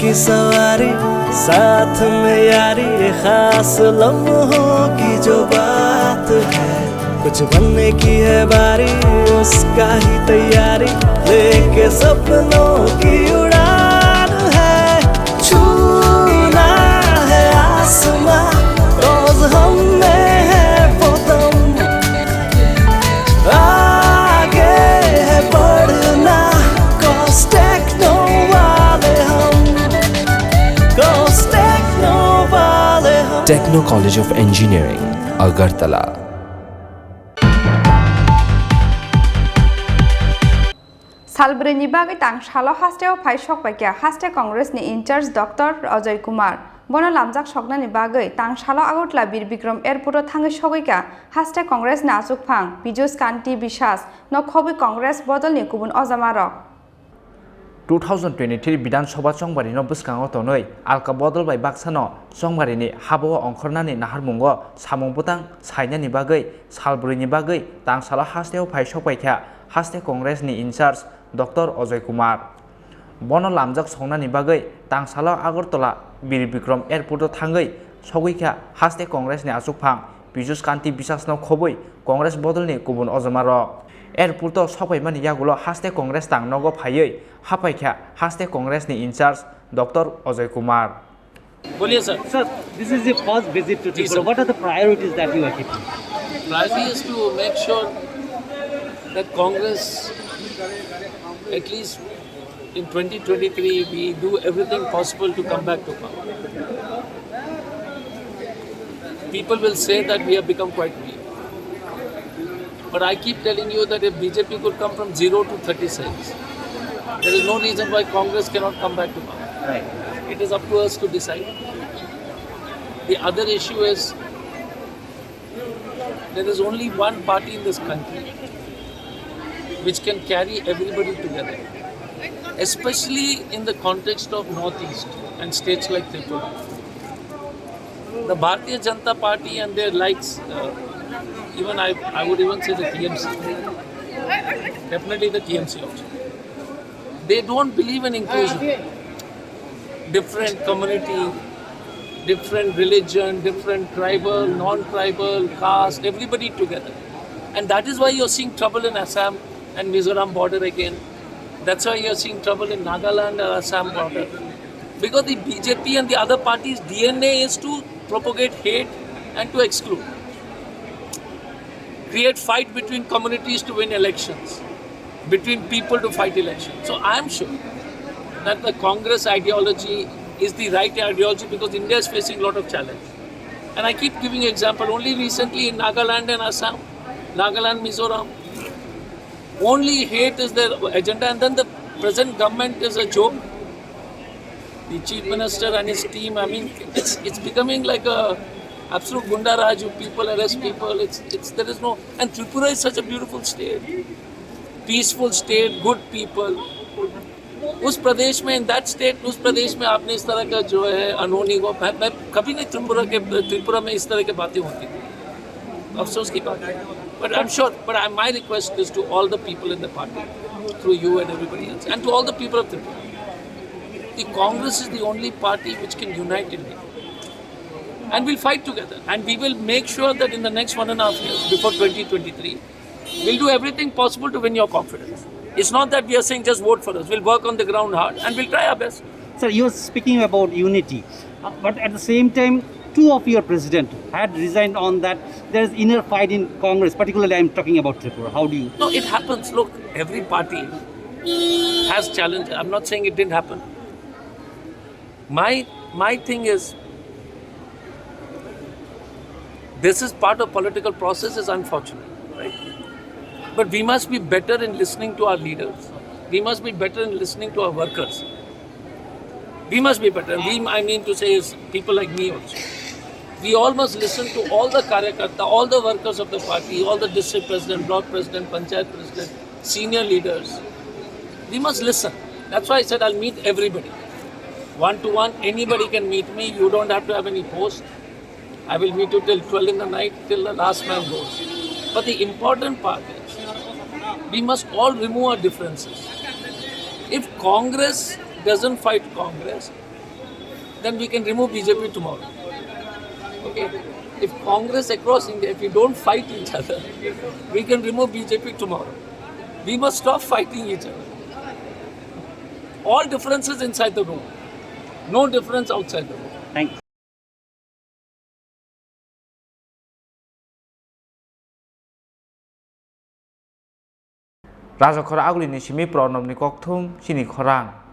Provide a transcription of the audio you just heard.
की सवारी साथ में यारी खास लम्हों की जो बात है कुछ बनने की है बारी उसका ही तैयारी लेके सपनों की उड़ान है छूना है आसमां रोज हम में है वो दम आगे है बढ़ना cause techno वाले हम cause techno वाले हम Techno College of Engineering, Agartala. Salbreni bagay Tangsalo Hasteo Sokphaikha Hasteo Congress ni Incharge Dr. Ajay Kumar Bono lamjak sokna ni bagay Tangsalo Agotla Bir Bikram Airport thangi Sokphaikha Hasteo Congress ni asukphang Bijus Kanti Bishas no khobi Congress bodol ni kubun ojamarok 2023 বিধানসভা সংবারিনো বসকাঙাव তनै আলকা বদল by বাক্সাनो সংবাरिनि हाबो अंखरनानि नाहारमुंग सामुंबुतां साइनानि बागै सालब्रैनि बागै तांसाला हास्टेव Sokphaikha हास्टे कंग्रेसनि इनचार्ज डॉक्टर अजय कुमार बनो लामजाक संनानि बागै तांसाला आगरतला बीर बिक्रम एयरपोर्ट थांगै Sokphaikha हास्टे कंग्रेसनि आसुकफां बिजुस कान्ति बिसासनो खबै कंग्रेस बदलनि गुबुन अजमारक एयरपोर्ट सफायमानि यागुलो हास्टे कंग्रेस तांनगो फायै Sokphaikha हास्टे कंग्रेसनि इंचार्ज डॉक्टर अजय कुमार बोलिए sir this is your first visit to Tripura. What are the priorities that you are keeping? Priority is to make sure that Congress, at least in 2023, we do everything possible to come back to power. People will say that we have become quite weak. But I keep telling you that if BJP could come from 0 to 36, there is no reason why Congress cannot come back to power. Right. It is up to us to decide. The other issue is there is only one party in this country which can carry everybody together, especially in the context of Northeast and states like Tripura. The Bharatiya Janata Party and their likes, even I would even say the TMC, definitely the TMC also. They don't believe in inclusion. Different community, different religion, different tribal, non-tribal, caste, everybody together. And that is why you're seeing trouble in Assam and Mizoram border again. That's why you're seeing trouble in Nagaland and Assam border. Because the BJP and the other parties' DNA is to propagate hate and to exclude. Create fight between communities to win elections. Between people to fight elections. So I am sure that the Congress ideology is the right ideology because India is facing a lot of challenge. And I keep giving example. Only recently in Nagaland and Assam, Nagaland, Mizoram, only hate is their agenda, and then the present government is a joke. The chief minister and his team, I mean, it's becoming like a absolute gunda raju. People arrest people. There is no. And Tripura is such a beautiful state, peaceful state, good people. उस प्रदेश में in that state उस प्रदेश में आपने इस तरह का जो है अनहोनी को मैं कभी नहीं त्रिपुरा में इस तरह की बातें होती थी अफसोस की बात है but I am sure but my request is to all the people in the party through you and everybody else and to all the people of Tripura the Congress is the only party which can unite India and we'll fight together and we will make sure that in the next 1.5 years before 2023 we'll do everything possible to win your confidence. It's not that we are saying just vote for us. We'll work on the ground hard and we'll try our best. Sir, you are speaking about unity, but at the same time, two of your president had resigned on that. There is inner fight in Congress, particularly I'm talking about Tripura. How do you? No, it happens. Look, every party has challenge. I'm not saying it didn't happen. My thing is, this is part of political process. Is unfortunate, right? But we must be better in listening to our leaders. We must be better in listening to our workers. We must be better. I mean to say is people like me also. We all must listen to all the karyakarta, all the workers of the party, all the district president, block president, panchayat president, senior leaders. We must listen. That's why I said I'll meet everybody. One to one, anybody can meet me. You don't have to have any post. I will meet you till 12 in the night, till the last man goes. But the important part is, we must all remove our differences. If Congress doesn't fight Congress, then we can remove BJP tomorrow. Okay? If Congress across India, if we don't fight each other, we can remove BJP tomorrow. We must stop fighting each other. All differences inside the room. No difference outside the room. Thank you. Raja Khorang agli ni simi pranam ni kokthum Chini Khorang.